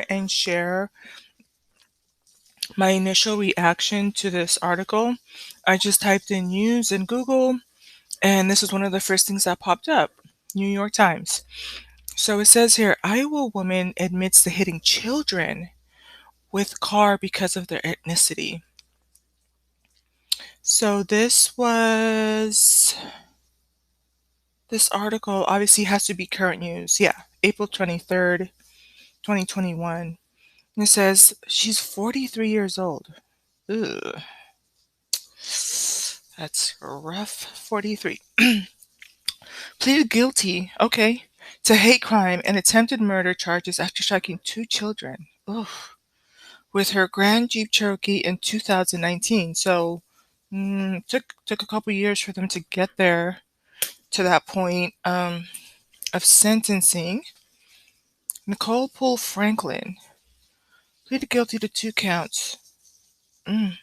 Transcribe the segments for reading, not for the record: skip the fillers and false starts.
here and share my initial reaction to this article. I just typed in news in Google, and this is one of the first things that popped up. New York Times. So it says here, Iowa woman admits to hitting children with car because of their ethnicity. So this article obviously has to be current news. Yeah, April 23rd, 2021. And it says she's 43 years old. Ugh, that's rough. 43. Pleaded guilty, okay, to hate crime and attempted murder charges after striking two children. Ugh. With her Grand Jeep Cherokee in 2019. So took a couple years for them to get there to that point of sentencing. Nicole Poole Franklin pleaded guilty to 2 counts. Mm.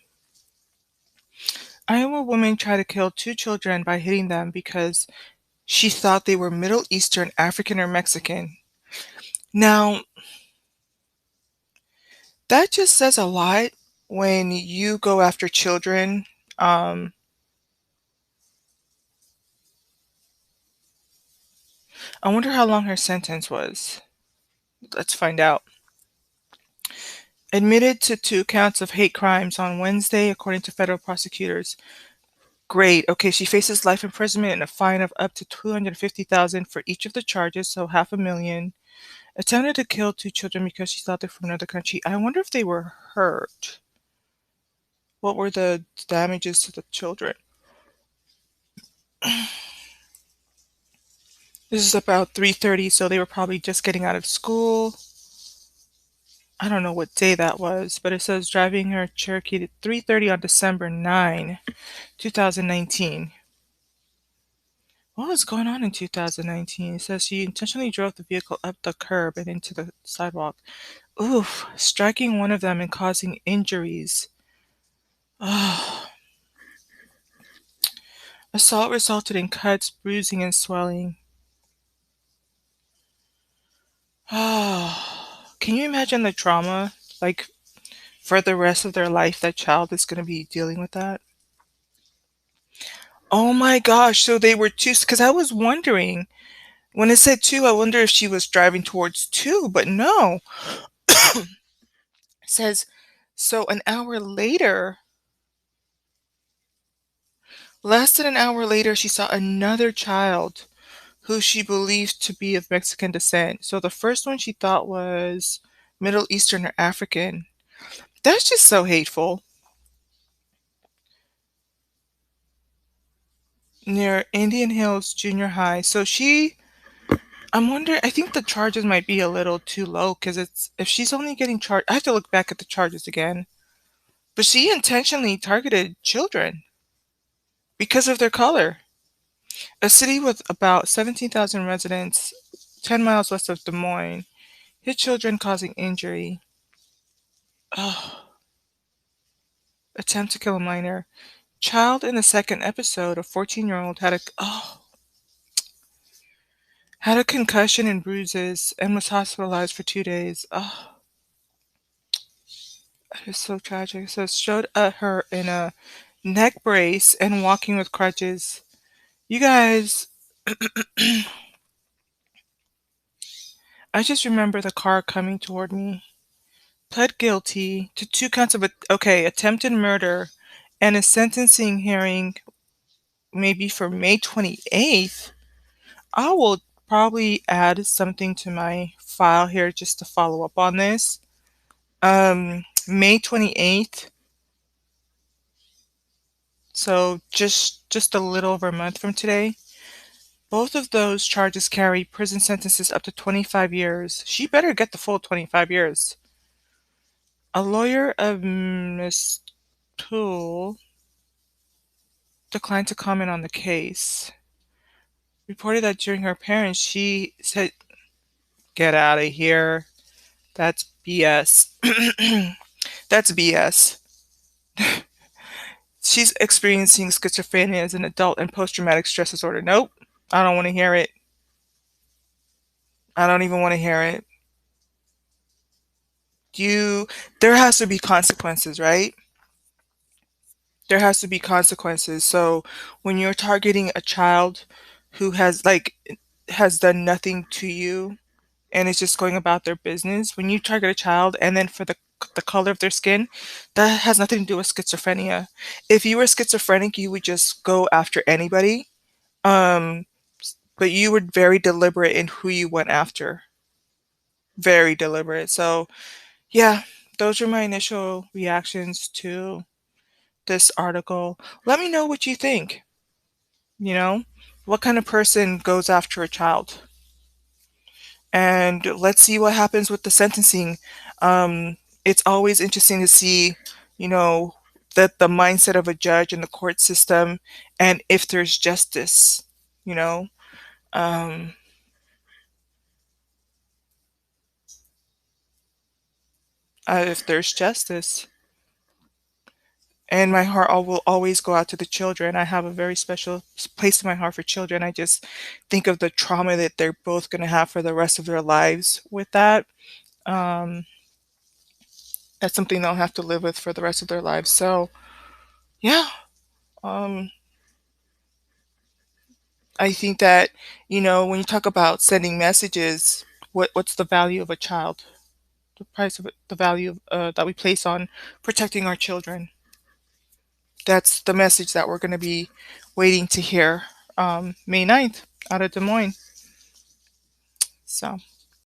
Iowa woman tried to kill two children by hitting them because she thought they were Middle Eastern, African, or Mexican. Now, that just says a lot when you go after children. Um, I wonder how long her sentence was. Let's find out. Admitted to 2 counts of hate crimes on Wednesday, according to federal prosecutors. Great. Okay, she faces life imprisonment and a fine of up to 250,000 for each of the charges, so half a million. Attempted to kill two children because she thought they're from another country. I wonder if they were hurt. What were the damages to the children? This is about 3:30, so they were probably just getting out of school. I don't know what day that was, but it says driving her Cherokee at 3:30 on December 9, 2019. What was going on in 2019? It says she intentionally drove the vehicle up the curb and into the sidewalk. Oof, striking one of them and causing injuries. Oh, assault resulted in cuts, bruising, and swelling. Oh, can you imagine the trauma? Like, for the rest of their life, that child is going to be dealing with that? Oh my gosh, so they were two, because I was wondering, when it said two, I wonder if she was driving towards two, but no. It says, so an hour later, less than an hour later, she saw another child who she believed to be of Mexican descent. So the first one she thought was Middle Eastern or African. That's just so hateful. Near Indian Hills Junior High. I'm wondering, I think the charges might be a little too low because if she's only getting charged, I have to look back at the charges again. But she intentionally targeted children because of their color. A city with about 17,000 residents, 10 miles west of Des Moines, hit children causing injury. Oh, attempt to kill a minor. Child in the second episode, a 14-year-old had a concussion and bruises and was hospitalized for 2 days. Oh, that is so tragic. So showed her in a neck brace and walking with crutches. You guys, I just remember the car coming toward me. Pled guilty to 2 counts of attempted murder, and a sentencing hearing maybe for May 28th. I will probably add something to my file here just to follow up on this. May 28th, so just a little over a month from today. Both of those charges carry prison sentences up to 25 years. She better get the full 25 years. A lawyer of Ms. Poole declined to comment on the case. Reported that during her appearance, she said, "Get out of here. That's BS." That's BS. She's experiencing schizophrenia as an adult and post-traumatic stress disorder. Nope. I don't want to hear it. I don't even want to hear it. You There has to be consequences, right? There has to be consequences. So when you're targeting a child who has done nothing to you and is just going about their business, when you target a child and then for the color of their skin, that has nothing to do with schizophrenia. If you were schizophrenic, you would just go after anybody. Um, but you were very deliberate in who you went after. Very deliberate. So yeah, those are my initial reactions to this article. Let me know what you think. You know, what kind of person goes after a child? And let's see what happens with the sentencing. It's always interesting to see, you know, that the mindset of a judge in the court system and if there's justice, you know, um, if there's justice. And my heart will always go out to the children. I have a very special place in my heart for children. I just think of the trauma that they're both going to have for the rest of their lives with that. Um, that's something they'll have to live with for the rest of their lives. So, yeah, um, I think that, when you talk about sending messages, what's the value of a child? The price of it, the value that we place on protecting our children. That's the message that we're going to be waiting to hear May 9th out of Des Moines. So.